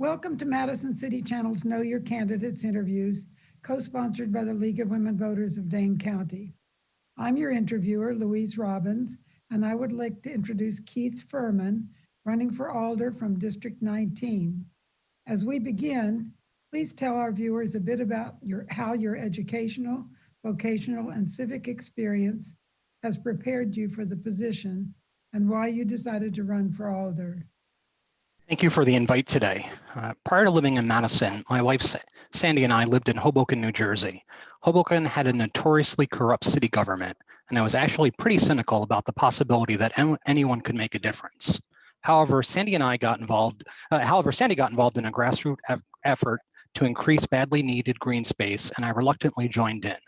Welcome to Madison City Channel's Know Your Candidates interviews, co-sponsored by the League of Women Voters of Dane County. I'm your interviewer, Louise Robbins, and I would like to introduce Keith Furman, running for Alder from District 19. As we begin, please tell our viewers a bit about how your educational, vocational, and civic experience has prepared you for the position and why you decided to run for Alder. Thank you for the invite today. Prior to living in Madison, my wife Sandy and I lived in Hoboken, New Jersey. Hoboken had a notoriously corrupt city government, and I was actually pretty cynical about the possibility that anyone could make a difference. However, Sandy got involved in a grassroots effort to increase badly needed green space, and I reluctantly joined in.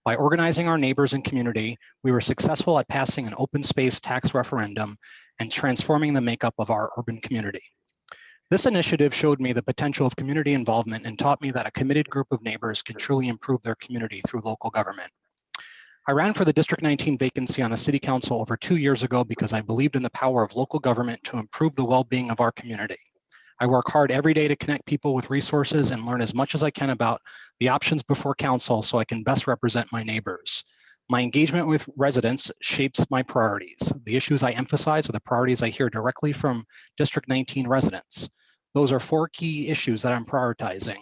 By organizing our neighbors and community, we were successful at passing an open space tax referendum and transforming the makeup of our urban community. This initiative showed me the potential of community involvement and taught me that a committed group of neighbors can truly improve their community through local government. I ran for the District 19 vacancy on the City Council over 2 years ago because I believed in the power of local government to improve the well-being of our community. I work hard every day to connect people with resources and learn as much as I can about the options before council so I can best represent my neighbors. My engagement with residents shapes my priorities. The issues I emphasize are the priorities I hear directly from District 19 residents. Those are 4 key issues that I'm prioritizing: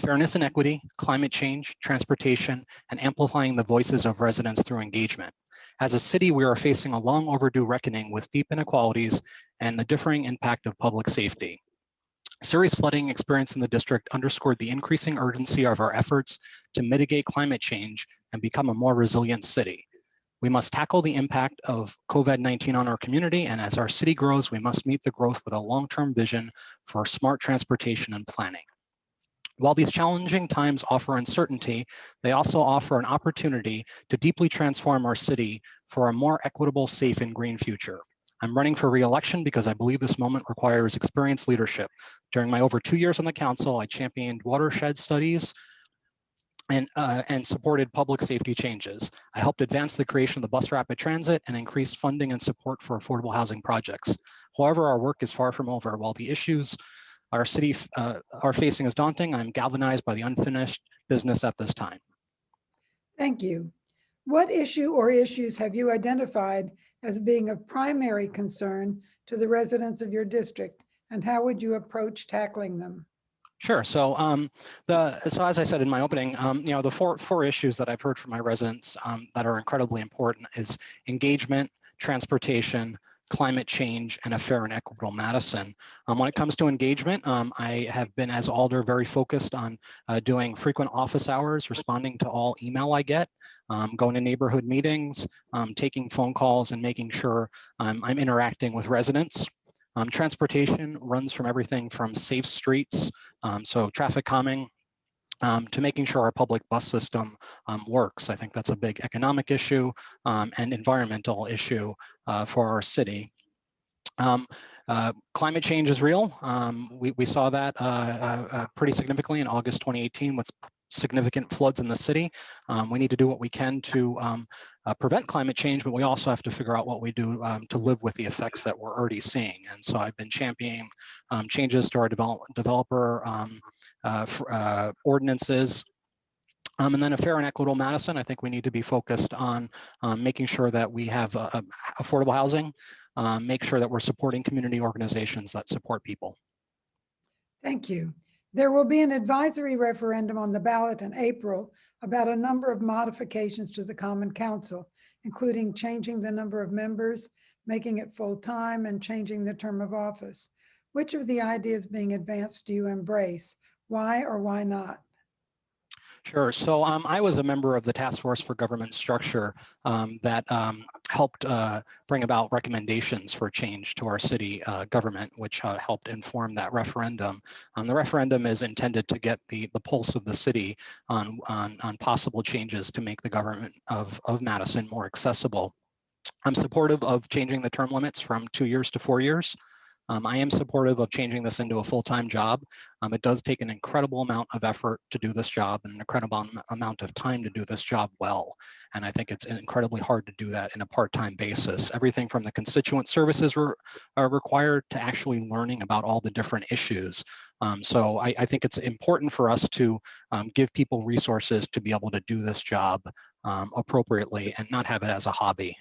fairness and equity, climate change, transportation, and amplifying the voices of residents through engagement. As a city, we are facing a long overdue reckoning with deep inequalities and the differing impact of public safety. Serious flooding experienced in the district underscored the increasing urgency of our efforts to mitigate climate change and become a more resilient city. We must tackle the impact of COVID-19 on our community, and as our city grows, we must meet the growth with a long-term vision for smart transportation and planning. While these challenging times offer uncertainty, they also offer an opportunity to deeply transform our city for a more equitable, safe, and green future. I'm running for re-election because I believe this moment requires experienced leadership. During my over 2 years on the council, I championed watershed studies and supported public safety changes. I helped advance the creation of the bus rapid transit and increased funding and support for affordable housing projects. However, our work is far from over. While the issues our city are facing is daunting, I'm galvanized by the unfinished business at this time. Thank you. What issue or issues have you identified as being of primary concern to the residents of your district, and how would you approach tackling them? Sure. So, as I said in my opening, the four issues that I've heard from my residents that are incredibly important is engagement, transportation, climate change, and a fair and equitable Madison. When it comes to engagement, I have been, as Alder, very focused on doing frequent office hours, responding to all email I get, going to neighborhood meetings, taking phone calls, and making sure I'm interacting with residents. Transportation runs from everything from safe streets, so traffic calming, to making sure our public bus system works. I think that's a big economic issue and environmental issue for our city. Climate change is real. We saw that pretty significantly in August 2018 with significant floods in the city. We need to do what we can to prevent climate change, but we also have to figure out what we do to live with the effects that we're already seeing. And so I've been championing changes to our developer ordinances. And then a fair and equitable Madison. I think we need to be focused on making sure that we have affordable housing, make sure that we're supporting community organizations that support people. Thank you. There will be an advisory referendum on the ballot in April about a number of modifications to the Common Council, including changing the number of members, making it full-time, and changing the term of office. Which of the ideas being advanced do you embrace? Why or why not? Sure. So I was a member of the Task Force for Government Structure that helped bring about recommendations for change to our city government, which helped inform that referendum. The referendum is intended to get the pulse of the city on possible changes to make the government of Madison more accessible. I'm supportive of changing the term limits from 2 years to 4 years. I am supportive of changing this into a full-time job. It does take an incredible amount of effort to do this job and an incredible amount of time to do this job well. And I think it's incredibly hard to do that in a part-time basis. Everything from the constituent services are required to actually learning about all the different issues So I think it's important for us to give people resources to be able to do this job appropriately and not have it as a hobby.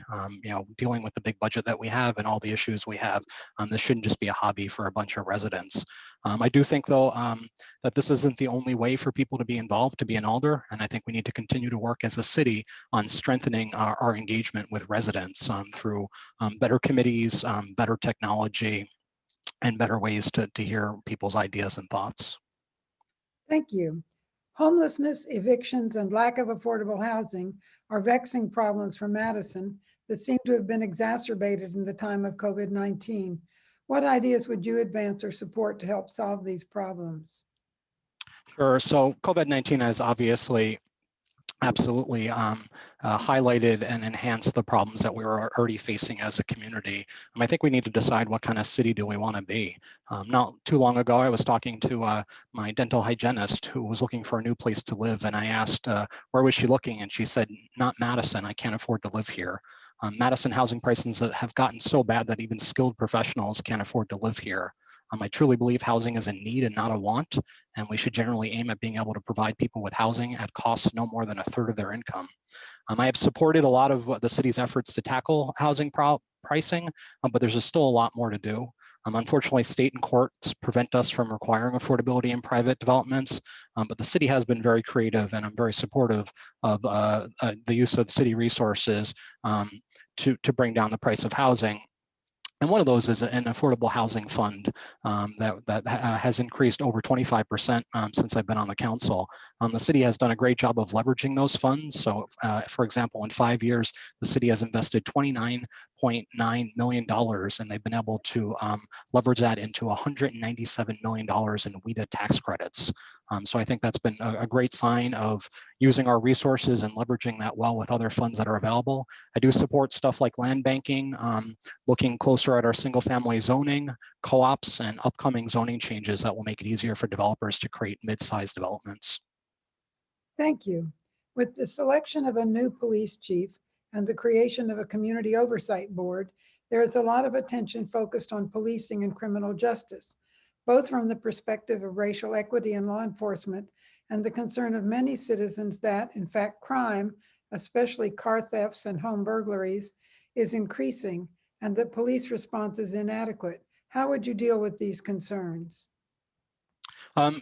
Dealing with the big budget that we have and all the issues we have, this shouldn't just be a hobby for a bunch of residents. I do think, though, that this isn't the only way for people to be involved, to be an alder, and I think we need to continue to work as a city on strengthening our engagement with residents through better committees, better technology, and better ways to hear people's ideas and thoughts. Thank you. Homelessness, evictions, and lack of affordable housing are vexing problems for Madison that seem to have been exacerbated in the time of COVID-19. What ideas would you advance or support to help solve these problems? Sure. So COVID-19 has obviously absolutely highlighted and enhanced the problems that we were already facing as a community. I think we need to decide what kind of city do we want to be. Not too long ago, I was talking to my dental hygienist who was looking for a new place to live, and I asked where was she looking, and she said, not Madison, I can't afford to live here. Madison housing prices have gotten so bad that even skilled professionals can't afford to live here. I truly believe housing is a need and not a want, and we should generally aim at being able to provide people with housing at costs no more than a third of their income. I have supported a lot of the city's efforts to tackle housing pricing, but there's still a lot more to do. Unfortunately, state and courts prevent us from requiring affordability in private developments, but the city has been very creative, and I'm very supportive of the use of city resources to bring down the price of housing. And one of those is an affordable housing fund that has increased over 25% since I've been on the council. The city has done a great job of leveraging those funds. So, for example, in 5 years, the city has invested $29.9 million, and they've been able to leverage that into $197 million in WIDA tax credits. So I think that's been a great sign of using our resources and leveraging that well with other funds that are available. I do support stuff like land banking, looking closer at our single family zoning, co-ops, and upcoming zoning changes that will make it easier for developers to create mid-sized developments. Thank you. With the selection of a new police chief and the creation of a community oversight board, there is a lot of attention focused on policing and criminal justice, both from the perspective of racial equity in law enforcement and the concern of many citizens that, in fact, crime, especially car thefts and home burglaries, is increasing and that police response is inadequate. How would you deal with these concerns?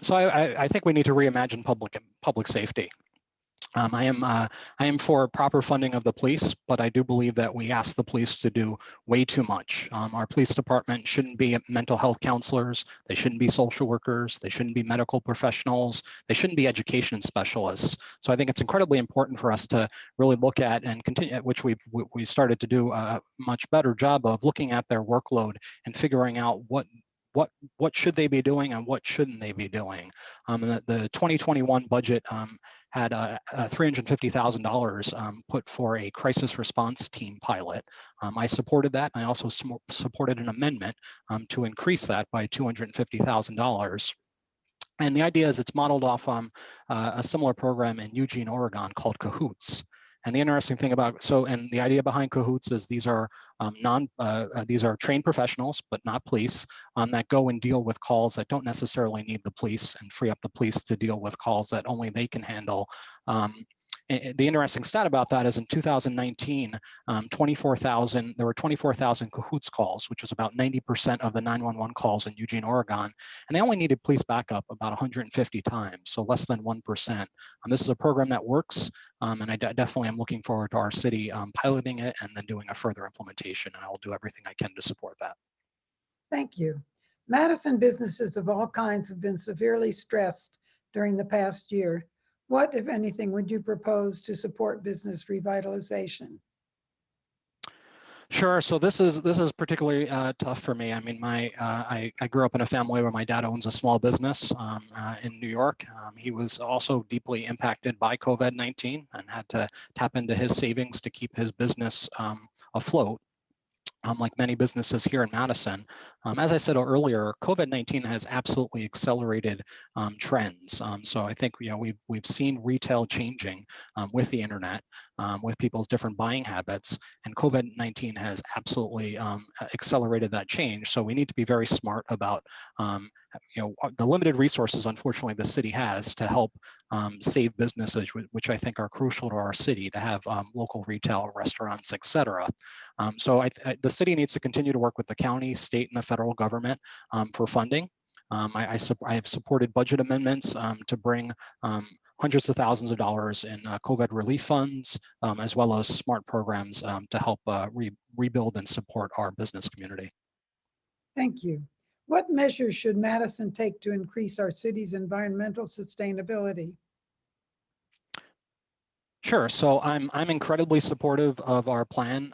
So I think we need to reimagine public safety. I am for proper funding of the police, but I do believe that we ask the police to do way too much. Our police department shouldn't be mental health counselors. They shouldn't be social workers. They shouldn't be medical professionals. They shouldn't be education specialists. So I think it's incredibly important for us to really look at and continue, which we started to do a much better job of looking at their workload and figuring out what should they be doing and what shouldn't they be doing. The 2021 budget had $350,000 put for a crisis response team pilot. I supported that. I also supported an amendment to increase that by $250,000. And the idea is it's modeled off a similar program in Eugene, Oregon called Cahoots. And the interesting thing and the idea behind Cahoots is these are these are trained professionals, but not police, that go and deal with calls that don't necessarily need the police and free up the police to deal with calls that only they can handle. The interesting stat about that is in 2019, there were 24,000 Cahoots calls, which was about 90% of the 911 calls in Eugene, Oregon, and they only needed police backup about 150 times, so less than 1%. This is a program that works, and I definitely am looking forward to our city piloting it and then doing a further implementation, and I will do everything I can to support that. Thank you. Madison businesses of all kinds have been severely stressed during the past year. What, if anything, would you propose to support business revitalization? Sure. So this is particularly tough for me. I mean, I grew up in a family where my dad owns a small business in New York. He was also deeply impacted by COVID-19 and had to tap into his savings to keep his business afloat. Like many businesses here in Madison. As I said earlier, COVID-19 has absolutely accelerated trends. So I think we've seen retail changing with the internet. with people's different buying habits. And COVID-19 has absolutely accelerated that change. So we need to be very smart about the limited resources, unfortunately, the city has to help save businesses, which I think are crucial to our city, to have local retail, restaurants, et cetera. So the city needs to continue to work with the county, state, and the federal government for funding. I have supported budget amendments to bring hundreds of thousands of dollars in COVID relief funds, as well as SMART programs to help rebuild and support our business community. Thank you. What measures should Madison take to increase our city's environmental sustainability? Sure. So I'm incredibly supportive of our plan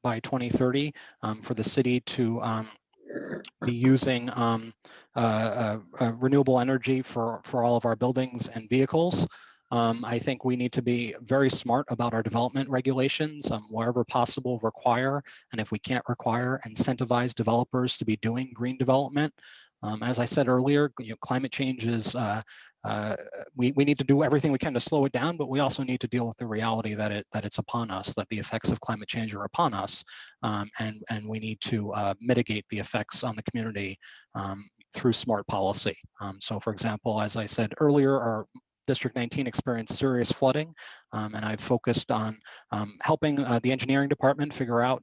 by 2030 for the city to be using renewable energy for all of our buildings and vehicles. I think we need to be very smart about our development regulations, wherever possible, require, and if we can't require, incentivize developers to be doing green development. As I said earlier, climate change is, we need to do everything we can to slow it down, but we also need to deal with the reality that it's upon us, that the effects of climate change are upon us, and we need to mitigate the effects on the community through smart policy. So for example, as I said earlier, our District 19 experienced serious flooding, and I've focused on helping the engineering department figure out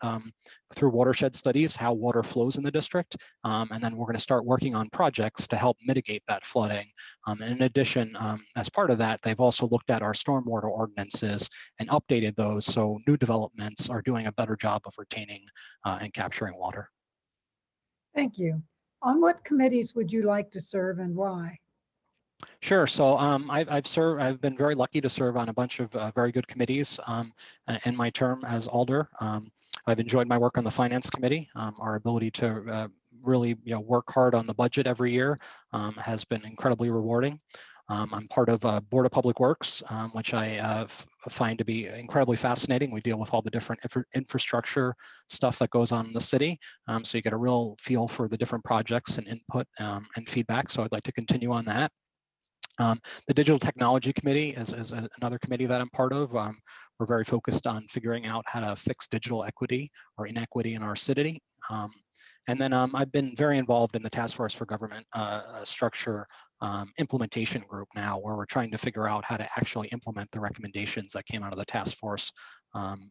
through watershed studies how water flows in the district, and then we're going to start working on projects to help mitigate that flooding. And in addition, as part of that, they've also looked at our stormwater ordinances and updated those so new developments are doing a better job of retaining and capturing water. Thank you. On what committees would you like to serve and why? Sure. So I've been very lucky to serve on a bunch of very good committees in my term as alder. I've enjoyed my work on the finance committee. Our ability to really work hard on the budget every year has been incredibly rewarding. I'm part of Board of Public Works, which I find to be incredibly fascinating. We deal with all the different infrastructure stuff that goes on in the city. So you get a real feel for the different projects and input and feedback. So I'd like to continue on that. The Digital Technology Committee is another committee that I'm part of. We're very focused on figuring out how to fix digital equity or inequity in our city. And then I've been very involved in the Task Force for Government Structure implementation group now, where we're trying to figure out how to actually implement the recommendations that came out of the task force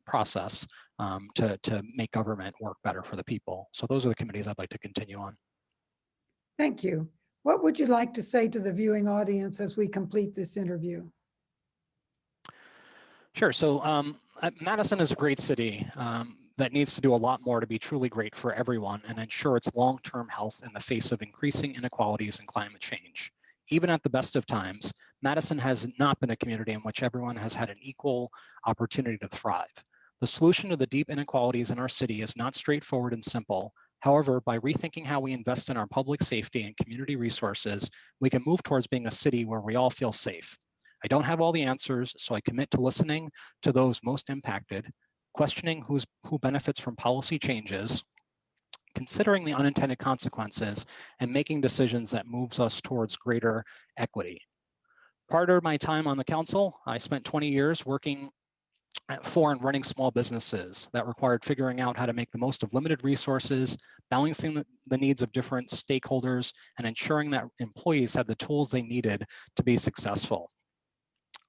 process to make government work better for the people. So those are the committees I'd like to continue on. Thank you. What would you like to say to the viewing audience as we complete this interview? Sure. So Madison is a great city that needs to do a lot more to be truly great for everyone and ensure its long-term health in the face of increasing inequalities and climate change. Even at the best of times, Madison has not been a community in which everyone has had an equal opportunity to thrive. The solution to the deep inequalities in our city is not straightforward and simple. However, by rethinking how we invest in our public safety and community resources, we can move towards being a city where we all feel safe. I don't have all the answers, so I commit to listening to those most impacted, questioning who benefits from policy changes, considering the unintended consequences, and making decisions that moves us towards greater equity. Part of my time on the council, I spent 20 years working for and running small businesses that required figuring out how to make the most of limited resources, balancing the needs of different stakeholders, and ensuring that employees had the tools they needed to be successful.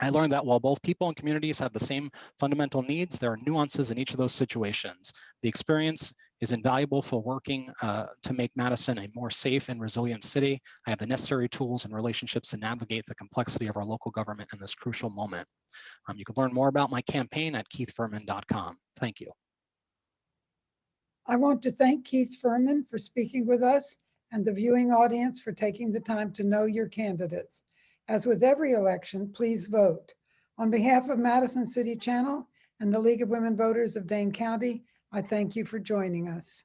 I learned that while both people and communities have the same fundamental needs, there are nuances in each of those situations. The experience is invaluable for working to make Madison a more safe and resilient city. I have the necessary tools and relationships to navigate the complexity of our local government in this crucial moment. You can learn more about my campaign at keithfurman.com. Thank you. I want to thank Keith Furman for speaking with us and the viewing audience for taking the time to know your candidates. As with every election, please vote. On behalf of Madison City Channel and the League of Women Voters of Dane County, I thank you for joining us.